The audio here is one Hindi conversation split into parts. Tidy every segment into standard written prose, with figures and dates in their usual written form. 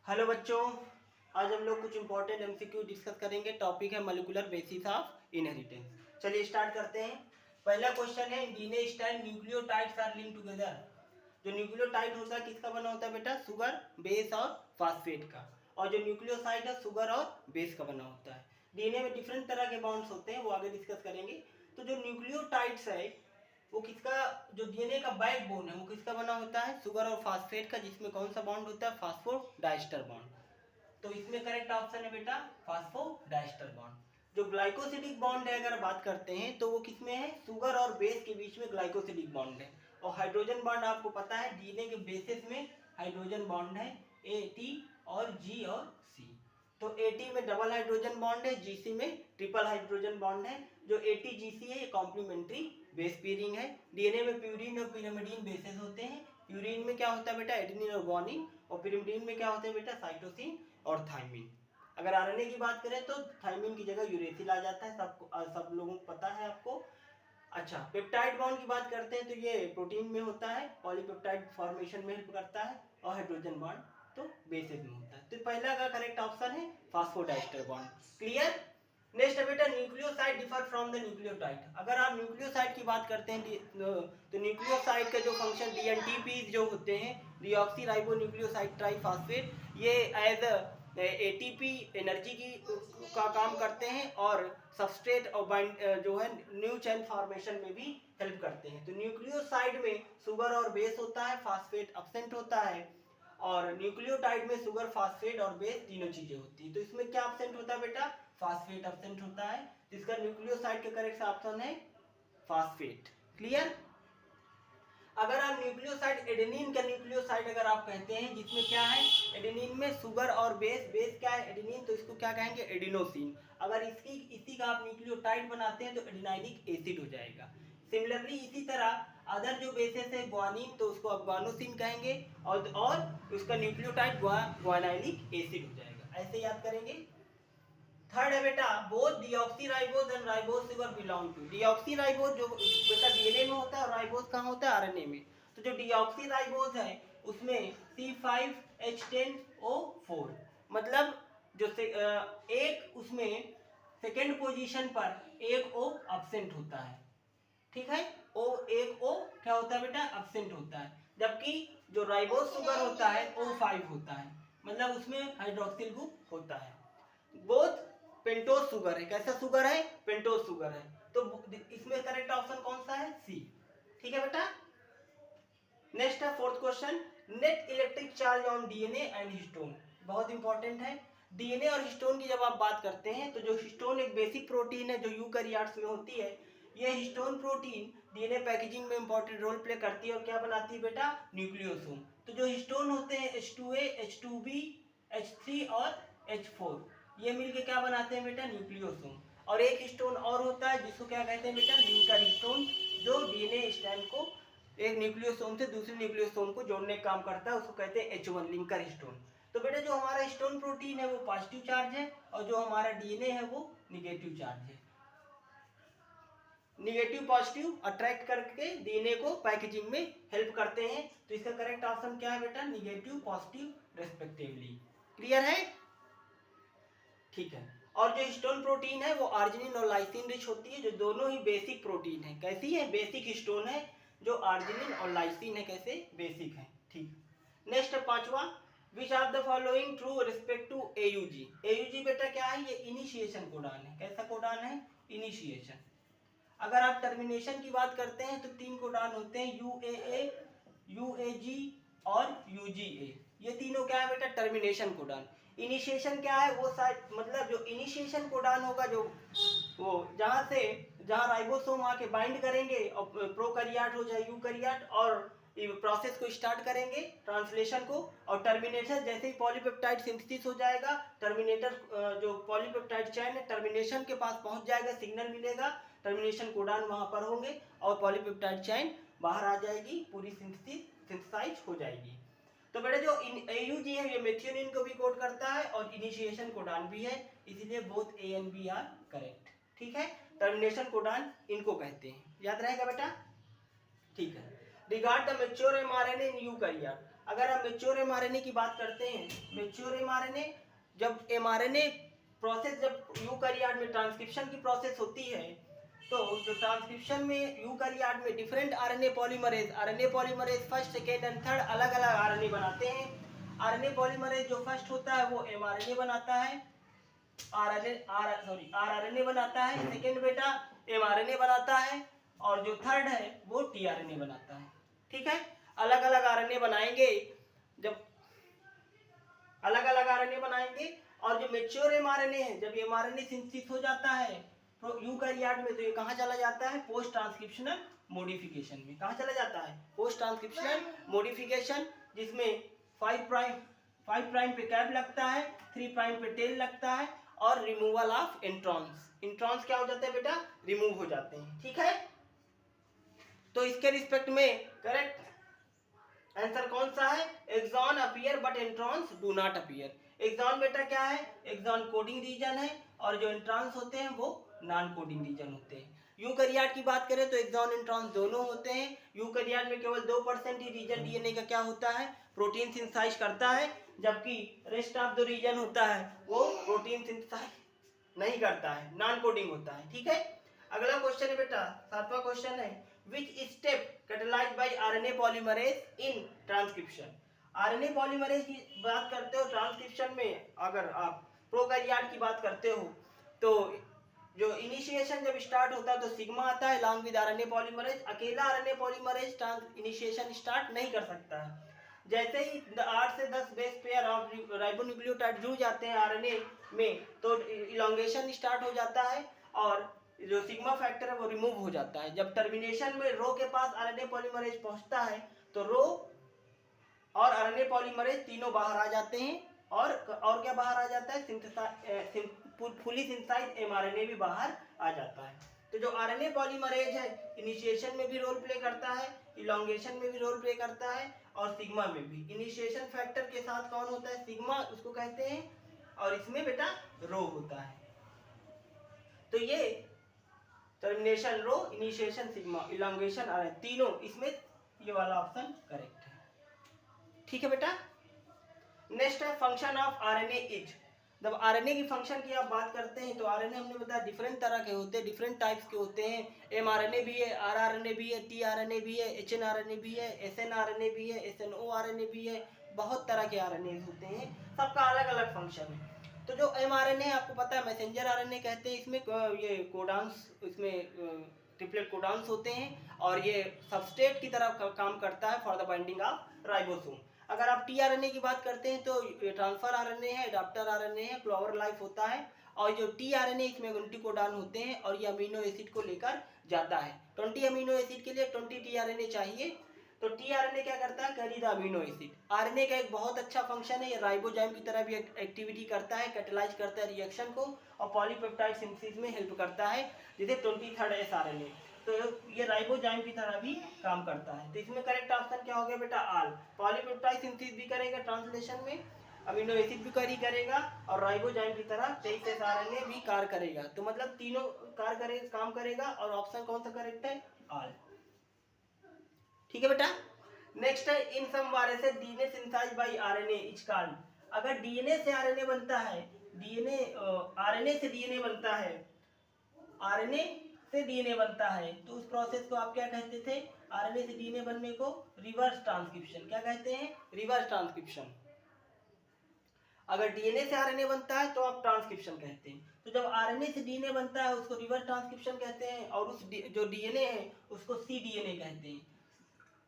हेलो बच्चों, आज हम लोग कुछ इंपॉर्टेंट एमसीक्यू डिस्कस करेंगे। टॉपिक है मॉलिक्यूलर बेसिस ऑफ इनहेरिटेंस। चलिए स्टार्ट करते हैं। पहला क्वेश्चन है, DNA style nucleotides are linked together. जो न्यूक्लियोटाइड होता है किसका बना होता है बेटा? शुगर, बेस और फास्फेट का। और जो न्यूक्लियोसाइड है शुगर और बेस का बना होता है। डीएनए में डिफरेंट तरह के बॉन्ड्स होते हैं, वो आगे डिस्कस करेंगे। तो जो न्यूक्लियोटाइड्स है वो किसका, जो डीएनए का बैकबोन है वो किसका बना होता है? शुगर और फास्फेट का, जिसमें कौन सा बॉन्ड होता है? Phosphodiester bond. तो इसमें करेक्ट ऑप्शन है बेटा फास्फोडाइस्टर बॉन्ड। जो ग्लाइकोसिडिक बॉन्ड है अगर बात करते हैं तो वो किसमें है? शुगर और बेस के बीच में ग्लाइकोसिडिक बॉन्ड है। और हाइड्रोजन बॉन्ड आपको पता है डीएनए के बेसिस में हाइड्रोजन बॉन्ड है, ए और जी और सी। तो एटी में डबल हाइड्रोजन बॉन्ड है, जीसी में ट्रिपल हाइड्रोजन बॉन्ड है। जो एटीजीसी है ये कॉम्प्लीमेंट्री बेस पेयरिंग है। डीएनए में प्यूरीन और पिरिमिडीन बेसेस होते हैं। प्यूरीन में क्या होता है बेटा? एडेनिन और गुआनिन। और पिरिमिडीन में क्या होते हैं बेटा? साइटोसिन और थाइमिन। अगर आरएनए की बात करें तो थाइमिन की जगह यूरेसिल आ जाता है, सब लोगों को पता है आपको। अच्छा, पेप्टाइड बॉन्ड की बात करते हैं तो ये प्रोटीन में होता है, पॉलीपेप्टाइड फॉर्मेशन में हेल्प करता है। और हाइड्रोजन बॉन्ड तो बेसिस में होता है। तो पहला का करेक्ट ऑप्शन है फास्फोडाइस्टर बॉन्ड। क्लियर? नेक्स्ट है बेटा, nucleoside differ from the nucleotide. अगर आप न्यूक्लियोसाइड की बात करते हैं तो न्यूक्लियोसाइड का जो फंक्शन डीएनटीपी जो होते हैं, डीऑक्सी राइबो न्यूक्लियोसाइड ट्राइफॉस्फेट, ये एज एटीपी एनर्जी की का काम करते हैं और सबस्ट्रेट और बाइंड जो है न्यू चेन फॉर्मेशन में भी हेल्प करते हैं। तो न्यूक्लियोसाइड में शुगर और बेस होता है, फास्फेट एब्सेंट होता है। और न्यूक्लियोटाइड में शुगर, फास्फेट और बेस तीनों चीजें होती है। तो इसमें क्या एब्सेंट होता है बेटा? फास्फेट एब्सेंट होता है, जिसका न्यूक्लियोसाइड का करेक्ट ऑप्शन है फास्फेट। क्लियर? अगर आप न्यूक्लियोसाइड एडेनिन का न्यूक्लियोसाइड अगर आप कहते हैं जिसमें क्या है, एडेनिन में शुगर और बेस क्या है? एडेनिन, तो इसको क्या कहेंगे? एडिनोसिन। अगर इसी का आप न्यूक्लियोटाइड बनाते हैं तो एडिनाइलिक एसिड हो जाएगा। सिमिलरली इसी तरह अदर जो बेसेस है ग्वानिन, तो उसको आप ग्वानोसिन कहेंगे और उसका न्यूक्लियोटाइड ग्वानाइलिक एसिड हो जाएगा। ऐसे याद करेंगे। थर्ड है बेटा, both deoxyribose and ribose sugar belong to. Deoxyribose जो बेटा डीएनए में होता है और राइबोज कहाँ होता है? आरएनए में। तो जो डीऑक्सीराइबोज है उसमें C5H10O4, मतलब जो एक उसमें सेकेंड पोजीशन पर एक O एब्सेंट होता है। ठीक है, एक O क्या होता है बेटा? एब्सेंट होता है। जबकि जो राइबोज शुगर होता है O5 होता है, मतलब उसमें हाइड्रोक्सिल ग्रुप होता है। बोथ पेंटोज शुगर है। कैसा शुगर है? पेंटोज शुगर है। तो इसमें करेक्ट ऑप्शन कौन सा है? सी। ठीक है बेटा। नेक्स्ट है fourth question, net electric charge on DNA and histone. बहुत इंपॉर्टेंट है। डीएनए और हिस्टोन की जब आप बात करते हैं तो जो हिस्टोन एक बेसिक प्रोटीन है जो यूकैरियोट्स में होती है, ये हिस्टोन प्रोटीन डीएनए पैकेजिंग में इंपॉर्टेंट रोल प्ले करती है और क्या बनाती है बेटा? न्यूक्लियोसोम। तो जो हिस्टोन होते हैं H2A, H2B, H3 और H4, ये मिलके क्या बनाते हैं बेटा? न्यूक्लियोसोम। और एक हिस्टोन और होता है जिसको क्या कहते हैं बेटा? लिंकर हिस्टोन, जो डीएनए स्ट्रैंड को एक न्यूक्लियोसोम से दूसरे न्यूक्लियोसोम को जोड़ने का काम करता है, उसको कहते हैं H1 लिंकर हिस्टोन। तो बेटा जो हमारा हिस्टोन प्रोटीन है वो पॉजिटिव चार्ज है और जो हमारा डीएनए है वो निगेटिव चार्ज है। निगेटिव पॉजिटिव अट्रैक्ट करके डीएनए को पैकेजिंग में हेल्प करते हैं। तो इसका करेक्ट ऑप्शन क्या है बेटा? Negative positive respectively. क्लियर है? ठीक है। और जो हिस्टोन प्रोटीन है वो आर्जिनिन और लाइसिन रिच होती है, जो दोनों ही बेसिक प्रोटीन है। कैसी है? बेसिक हिस्टोन है, जो आर्जिनिन और लाइसिन है कैसे? बेसिक है। ठीक। नेक्स्ट है पांचवा, which of the following true respect to AUG. AUG बेटा क्या है? ये इनिशिएशन कोडान है। कैसा कोडान है? इनिशिएशन। अगर आप टर्मिनेशन की बात करते हैं तो तीन कोडान होते हैं, यूएए, यूएजी और यूजीए। ये तीनों क्या है बेटा? Termination codon. इनिशिएशन क्या है? वो शायद मतलब जो इनिशिएशन कोडान होगा, जो वो जहां राइबोसोम आके बाइंड करेंगे और प्रोकैरियोट हो जाए यूकैरियोट और प्रोसेस को स्टार्ट करेंगे ट्रांसलेशन को। और टर्मिनेशन जैसे ही पॉलीपेप्टाइड सिंथेसिस हो जाएगा, टर्मिनेटर जो पॉलीपेप्टाइड चेन है टर्मिनेशन के पास पहुंच जाएगा, सिग्नल मिलेगा, टर्मिनेशन कोडान वहां पर होंगे और पॉलीपेप्टाइड चेन बाहर आ जाएगी, पूरी सिंथेसाइज हो जाएगी। तो बेटा जो एयूजी है ये मेथियोनिन को भी कोड करता है और इनिशिएशन कोडान भी है, इसलिए both A and B are correct. ठीक है, टर्मिनेशन कोडान इनको कहते हैं। याद रहेगा बेटा? ठीक है। Regard the mature mRNA in eukaryote. अगर आप मेच्योर एमआरएनए की बात करते हैं, मेच्योर एमआरएनए जब एमआरएनए प्रोसेस जब यूकैरियोट में ट्रांसक्रिप्शन की प्रोसेस होती है, तो जो ट्रांसक्रिप्शन में यूकैरियोट में different RNA polymerase first second and third अलग अलग आरएनए बनाते हैं। आरएनए पॉलीमरेज जो फर्स्ट होता है वो एमआरएनए बनाता है, आरआरएनए बनाता है। सेकेंड बेटा एमआरएनए बनाता है, और जो थर्ड है वो टीआरएनए बनाता है। ठीक है, अलग अलग आरएनए बनाएंगे, जब अलग अलग आरएनए बनाएंगे। और जो मेच्योर एमआरएनए है, जब एमआरएनए सिंथेसिस हो जाता है तो यूकैरियोट में, तो ये कहाँ चला जाता है? पोस्ट ट्रांसक्रिप्शनल मॉडिफिकेशन में। कहाँ चला जाता है? पोस्ट ट्रांसक्रिप्शनल मॉडिफिकेशन, जिसमें 5 प्राइम पे कैप लगता है, 3 प्राइम पे टेल लगता है, और रिमूवल ऑफ इंट्रॉन्स। इंट्रॉन्स क्या हो जाते हैं बेटा? रिमूव हो जाते हैं। ठीक है, तो इसके रिस्पेक्ट में करेक्ट आंसर कौन सा है? Exon appear but introns do not appear. Exon बेटा क्या है? एक्सॉन कोडिंग रीजन है, और जो इंट्रॉन्स होते हैं वो नॉन कोडिंग रीजन होते हैं। यूकैरियोट की बात करें तो एक्सॉन इंट्रॉन्स दोनों होते हैं। यूकैरियोट में केवल 2% ही रीजन डीएनए का क्या होता है? प्रोटीन सिंथेसाइज करता है, जबकि रेस्ट ऑफ द रीजन होता है वो प्रोटीन सिंथेसाइज नहीं करता है, नॉन कोडिंग होता है। ठीक है, अगला क्वेश्चन है बेटा, 7वां क्वेश्चन है, which step catalyzed by RNA polymerase in transcription। RNA polymerase की बात करते हो ट्रांसक्रिप्शन में, अगर आप प्रोकैरियोट की बात करते हो तो जो इनिशिएशन जब स्टार्ट होता है तो सिग्मा आता है अलॉन्ग विद आरएनए पॉलीमरेज। अकेला आरएनए पॉलीमरेज इनिशिएशन स्टार्ट नहीं कर सकता है। जैसे ही 8 से 10 बेस पेयर ऑफ राइबोन्यूक्लियोटाइड जुड़ जाते हैं आरएनए में, तो इलॉन्गेशन स्टार्ट हो जाता है, और जो सिग्मा फैक्टर है वो रिमूव हो जाता है। जब टर्मिनेशन में रो के पास आरएनए पॉलीमरेज पहुंचता है तो रो और आरएनए पॉलीमरेज तीनों बाहर आ जाते हैं, और क्या बाहर आ जाता है? फुली सिंथेसाइज्ड एमआरएनए भी बाहर आ जाता है। तो जो आरएनए पॉलीमरेज है इनिशिएशन में भी रोल प्ले करता है, इलॉन्गेशन में भी रोल प्ले करता है, और सिग्मा में भी। इनिशिएशन फैक्टर के साथ कौन होता है? सिग्मा उसको कहते हैं, और इसमें बेटा रो होता है। तो ये termination rho, initiation sigma, elongation are, तीनों इसमें ये वाला ऑप्शन करेक्ट है। ठीक है बेटा, नेक्स्ट है फंक्शन ऑफ आरएनए इज। जब आरएनए की फंक्शन की आप बात करते हैं तो आरएनए हमने बताया डिफरेंट तरह के होते हैं, डिफरेंट टाइप्स के होते हैं। एमआरएनए भी है, आरआरएनए भी है, टीआरएनए भी है, एचएनआरएनए भी है, एसएनआरएनए भी है, एसएनओआरएनए भी है। बहुत तरह के आरएनए होते हैं, सबका अलग अलग फंक्शन है। तो जो एमआरएनए आपको पता है मैसेंजर आरएनए कहते हैं, इसमें ये कोडान्स, इसमें ट्रिपलेट कोडान्स होते हैं, और ये सबस्ट्रेट की तरह काम करता है for the binding of ribosome. अगर आप टीआरएनए की बात करते हैं तो ट्रांसफर आरएनए है, एडाप्टर आरएनए है, क्लोवर लाइफ होता है, और जो टीआरएनए इसमें 20 कोडान होते हैं, और ये अमीनो एसिड को लेकर जाता है। 20 अमीनो एसिड के लिए 20 टीआरएनए चाहिए। तो टीआरएनए क्या करता है? Carry the amino acid. RNA का एक बहुत अच्छा फंक्शन है, ये राइबोजाइम की तरह भी एक्टिविटी करता है, कैटेलाइज करता है रिएक्शन को, और पॉलीपेप्टाइड सिंथेसिस में हेल्प करता है, जैसे 23rd एसआरएनए। तो ये राइबोजाइम की तरह भी काम करता है। तो इसमें करेक्ट ऑप्शन क्या हो गया बेटा? आल। पॉलीपेप्टाइड सिंथेसिस भी करेगा ट्रांसलेशन में, अमीनो एसिड भी कैरी करेगा, और राइबोजाइम की तरह 23 एसआरएनए भी कार्य करेगा। तो मतलब तीनों कार्य करेगा, काम करेगा, और ऑप्शन कौन सा करेक्ट है? आल। ठीक है बेटा, नेक्स्ट है in some viruses DNA synthesized by RNA is called. अगर डीएनए से आरएनए बनता है, डीएनए आरएनए से डीएनए बनता है, आरएनए से डीएनए बनता है, तो उस प्रोसेस को आप क्या कहते थे? आरएनए से डीएनए बनने को रिवर्स ट्रांसक्रिप्शन। क्या कहते हैं? Reverse transcription. अगर डीएनए से आरएनए बनता है तो आप ट्रांसक्रिप्शन कहते हैं। तो जब आरएनए से डीएनए बनता है उसको रिवर्स ट्रांसक्रिप्शन कहते हैं, और उस जो डीएनए है उसको सीडीएनए कहते हैं।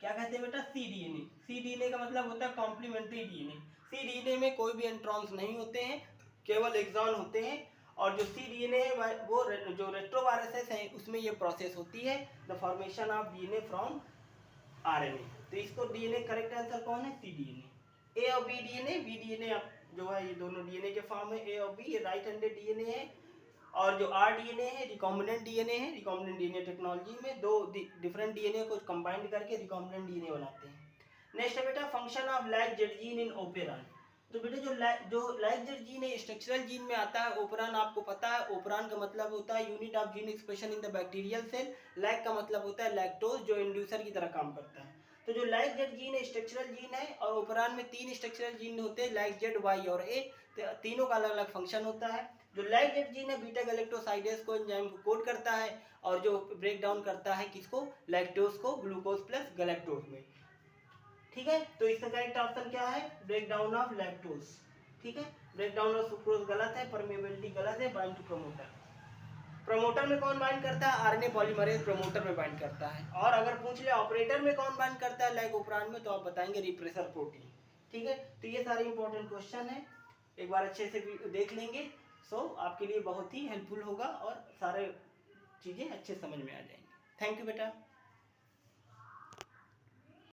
क्या कहते हैं बेटा? सीडीएनए। सीडीएनए का मतलब होता है कॉम्प्लीमेंट्री डीएनए। सीडीएनए में कोई भी इंट्रॉन्स नहीं होते हैं, केवल एक्सॉन होते हैं, और जो सीडीएनए है वो जो रेट्रोवायरसेस है उसमें ये प्रोसेस होती है, the formation of DNA from RNA. तो इसको डीएनए करेक्ट आंसर कौन है? सीडीएनए। ए और बी डीएनए, बी डीएनए जो है ये दोनों डीएनए के फॉर्म है, ए और बी, ये राइट हैंडेड डीएनए है, और जो आर डीएनए है रिकॉम्बिनेंट डीएनए है। रिकॉम्बिनेंट डीएनए टेक्नोलॉजी में दो डिफरेंट डीएनए को कंबाइंड करके रिकॉम्बिनेंट डीएनए बनाते हैं। नेक्स्ट है बेटा function of lag Z gene in operon. तो बेटा जो लैग जेड जीन है स्ट्रक्चरल जीन में आता है। ओपेरॉन आपको पता है, ओपेरॉन का मतलब होता है unit of gene expression in the bacterial cell. Lag का मतलब होता है लैक्टोज, जो इंड्यूसर की तरह काम करता है। तो जो लाइक जेड जीन है स्ट्रक्चरल जीन है, और ओपरान में 3 स्ट्रक्चरल जीन होते हैं, लाइक जेड, वाई और ए, तो तीनों का अलग अलग फंक्शन होता है। जो लाइक जेड जीन है बीटा गैलेक्टोसाइडेज को, एंजाइम को कोड करता है, और जो ब्रेक डाउन करता है किसको, लैक्टोज को ग्लूकोज प्लस गैलेक्टोज में। ठीक है, तो इसका करेक्ट ऑप्शन क्या है, ब्रेक डाउन ऑफ लैक्टोज। ठीक है, ब्रेक डाउन ऑफ सुक्रोज गलत है, परमेबिलिटी गलत है, बाइंड टू प्रमोटर। प्रमोटर में कौन बाइंड करता है, आरएनए पॉलीमरेज प्रमोटर में बाइंड करता है। और अगर पूछ ले ऑपरेटर में कौन बाइंड करता है लाइक ओपरान में, तो आप बताएंगे रिप्रेसर प्रोटीन। ठीक है, तो ये सारे इंपॉर्टेंट क्वेश्चन है, एक बार अच्छे से देख लेंगे, सो आपके लिए बहुत ही हेल्पफुल होगा और सारे चीज़ें अच्छे समझ में आ जाएंगी। थैंक यू बेटा।